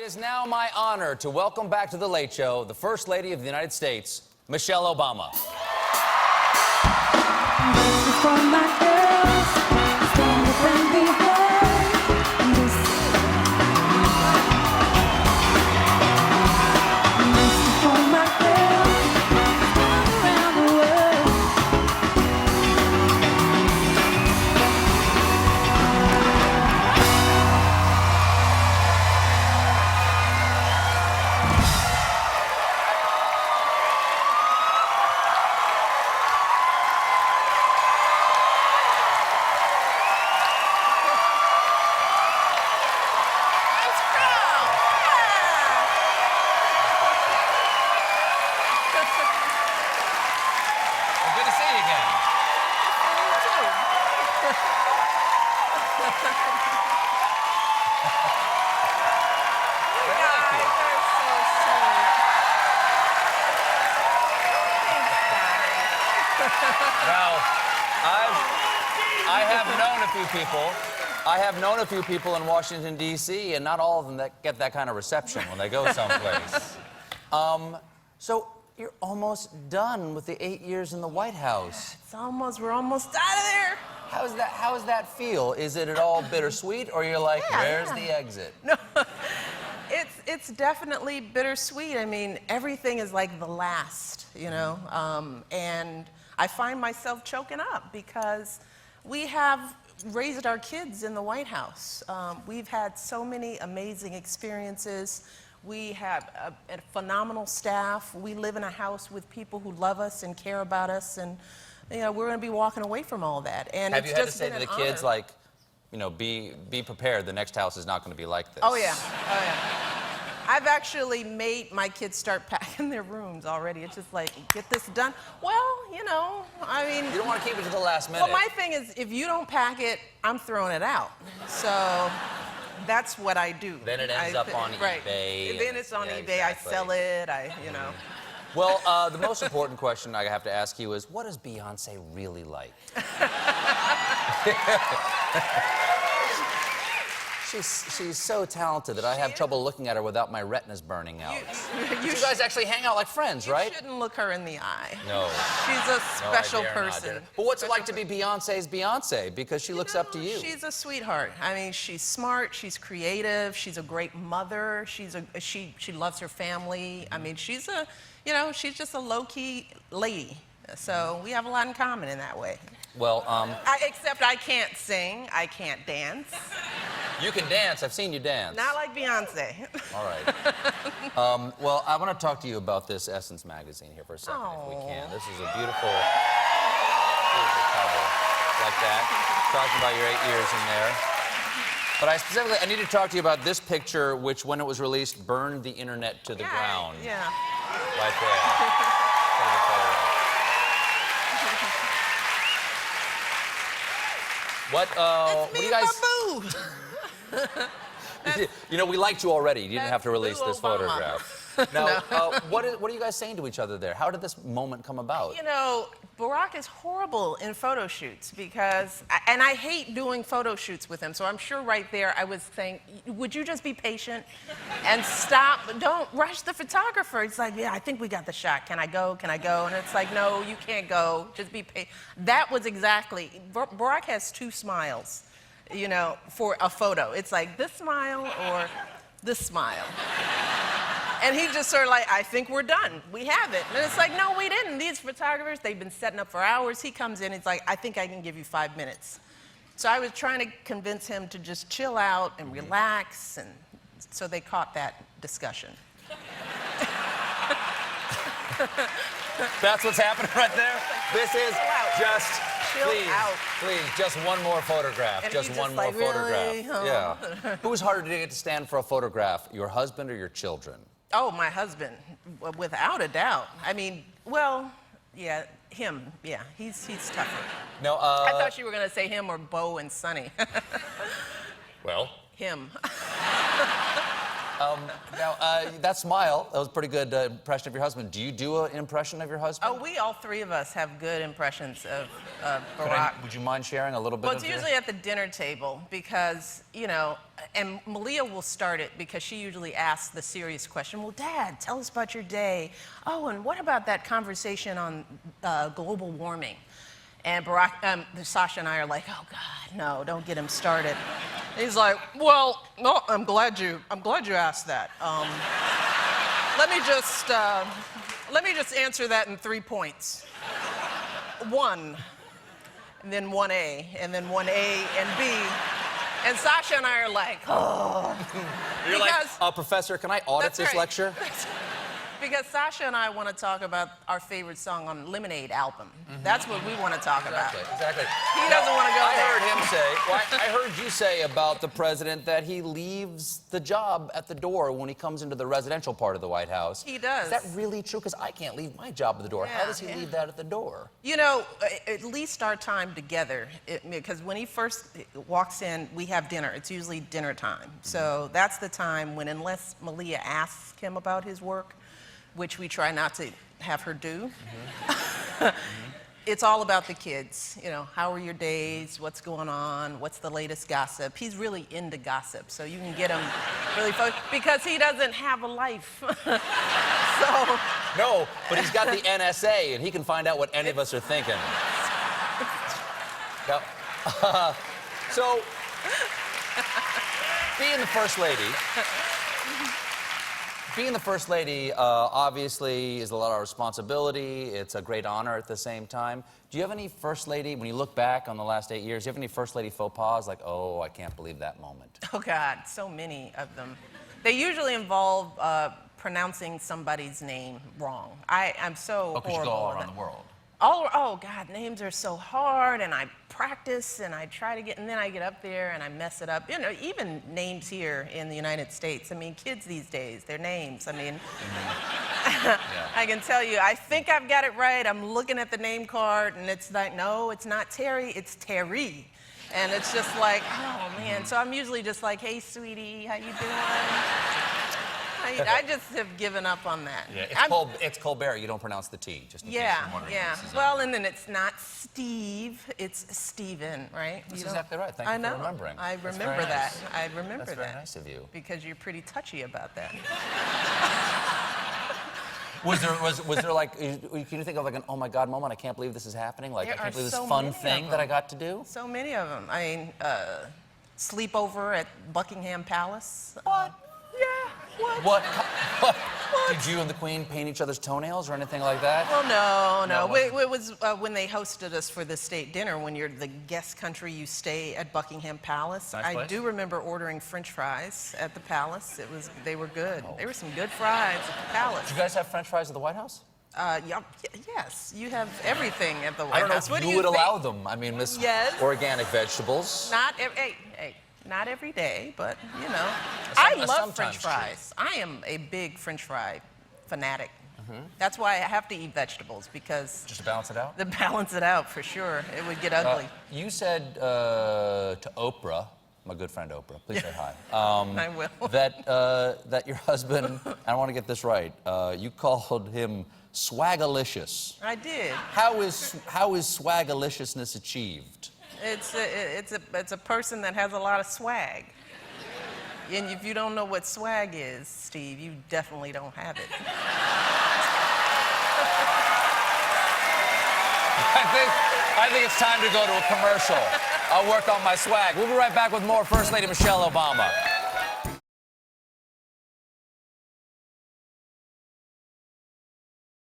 It is now my honor to welcome back to The Late Show the First Lady of the United States, Michelle Obama. Now, I have known a few people in Washington, D.C., and not all of them that get that kind of reception when they go someplace. So you're almost done with the 8 years in the White House. We're almost out of there. How does that feel? Is it at all bittersweet, or you're like, where's the exit? No, it's definitely bittersweet. I mean, everything is like the last, you know? And I find myself choking up because we have raised our kids in the White House. We've had so many amazing experiences. We have a phenomenal staff. We live in a house with people who love us and care about us, and you know, we're going to be walking away from all that. And have it's you had just to say to the kids, like, you know, be prepared, the next house is not going to be like this? Oh yeah, oh yeah. I've actually made my kids start packing their rooms already. It's just like, get this done. Well, you know, I mean... You don't want to keep it to the last minute. Well, my thing is, if you don't pack it, I'm throwing it out. So that's what I do. Then it ends up on eBay. Then it's on eBay. Exactly. I sell it, you know. Well, the most important question I have to ask you is, what is Beyonce really like? She's so talented that I have trouble looking at her without my retinas burning out. You guys actually hang out like friends, right? You shouldn't look her in the eye. No. She's a special person. But what's it like to be Beyonce's Beyonce? Because she looks up to you. She's a sweetheart. I mean, she's smart, she's creative, she's a great mother, she loves her family. I mean, she's she's just a low-key lady. So we have a lot in common in that way. Well, except I can't sing, I can't dance. You can dance. I've seen you dance. Not like Beyonce. All right. Well, I want to talk to you about this Essence magazine here for a second, if we can. This is a beautiful cover, like that. Talking about your 8 years in there. But I need to talk to you about this picture, which, when it was released, burned the internet to the ground. Yeah. Right there. What do you guys... You know, we liked you already. You didn't have to release this photograph. Now, what are you guys saying to each other there? How did this moment come about? You know, Barack is horrible in photo shoots because, and I hate doing photo shoots with him, so I'm sure right there I was saying, would you just be patient and stop? Don't rush the photographer. It's like, yeah, I think we got the shot. Can I go? Can I go? And it's like, no, you can't go. Just be patient. That was exactly, Barack has two smiles, you know, for a photo. It's like this smile or this smile. And he just sort of like, I think we're done. We have it. And it's like, no, we didn't. These photographers, they've been setting up for hours. He comes in, he's like, I think I can give you 5 minutes. So I was trying to convince him to just chill out and relax, and so they caught that discussion. That's what's happening right there? This is just... Please, just one more photograph. And just one more photograph. Yeah. Who was harder to get to stand for a photograph, your husband or your children? Oh, my husband, without a doubt. I mean, well, yeah, him. Yeah, he's tougher. No, I thought you were going to say him or Bo and Sonny. Well? Him. Now, that smile, that was a pretty good impression of your husband. Do you do an impression of your husband? Oh, we all three of us have good impressions of Barack. Would you mind sharing a little bit Well, of it's usually at the dinner table because, you know, and Malia will start it because she usually asks the serious question. Well, Dad, tell us about your day. Oh, and what about that conversation on global warming? And Barack, Sasha and I are like, oh God, no, don't get him started. He's like, well, no, I'm glad you asked that. Let me just answer that in 3 points. 1, and then 1A, and then 1A and B. And Sasha and I are like, oh. You're like, Professor, can I audit this lecture? Because Sasha and I want to talk about our favorite song on Lemonade album. That's what we want to talk about. Exactly. He doesn't want to go there. I heard you say about the president that he leaves the job at the door when he comes into the residential part of the White House. He does. Is that really true? Because I can't leave my job at the door. How does he leave that at the door? You know, at least our time together, because when he first walks in, we have dinner. It's usually dinner time. So that's the time when, unless Malia asks him about his work, which we try not to have her do. It's all about the kids. You know, how are your days? What's going on? What's the latest gossip? He's really into gossip, so you can get him really focused because he doesn't have a life. So. No, but he's got the NSA, and he can find out what any of us are thinking. Now, so, being the First Lady, obviously is a lot of responsibility. It's a great honor at the same time. Do you have any First Lady, when you look back on the last 8 years, do you have any First Lady faux pas? Like, oh, I can't believe that moment. Oh, God, so many of them. They usually involve pronouncing somebody's name wrong. I'm so horrible. Because you go all around the world. Oh, God, names are so hard, and I practice, and I try to and then I get up there, and I mess it up. You know, even names here in the United States. I mean, kids these days, their names, I mean, I can tell you, I think I've got it right. I'm looking at the name card, and it's like, no, it's not Terry, it's Terry. And it's just like, oh, man. So I'm usually just like, hey, sweetie, how you doing? I just have given up on that. Yeah, it's Colbert. You don't pronounce the T, just in case you're wondering. Well, and then it's not Steve, it's Stephen, right? That's exactly right. Thank you for remembering. I remember that. I remember that. That's very nice of you. Because you're pretty touchy about that. Was there like, can you think of like an oh my God moment? I can't believe this is happening. Like, I can't believe this fun thing that I got to do. So many of them. I mean, sleepover at Buckingham Palace. What? Yeah. What? Did you and the Queen paint each other's toenails or anything like that? Well, no. It was when they hosted us for the state dinner. When you're the guest country, you stay at Buckingham Palace. Nice place. I do remember ordering French fries at the palace. They were good. There were some good fries at the palace. Did you guys have French fries at the White House? Yes, you have everything at the White House. I don't know if you would allow them. I mean, organic vegetables. Not every day, but, you know. I love French fries. I am a big French fry fanatic. That's why I have to eat vegetables, because... Just to balance it out? To balance it out, for sure. It would get ugly. You said to Oprah, my good friend Oprah, please say hi. I will. That your husband, and I want to get this right, you called him swagalicious. I did. How is swagaliciousness achieved? It's a person that has a lot of swag. And if you don't know what swag is, Steve, you definitely don't have it. I think it's time to go to a commercial. I'll work on my swag. We'll be right back with more First Lady Michelle Obama.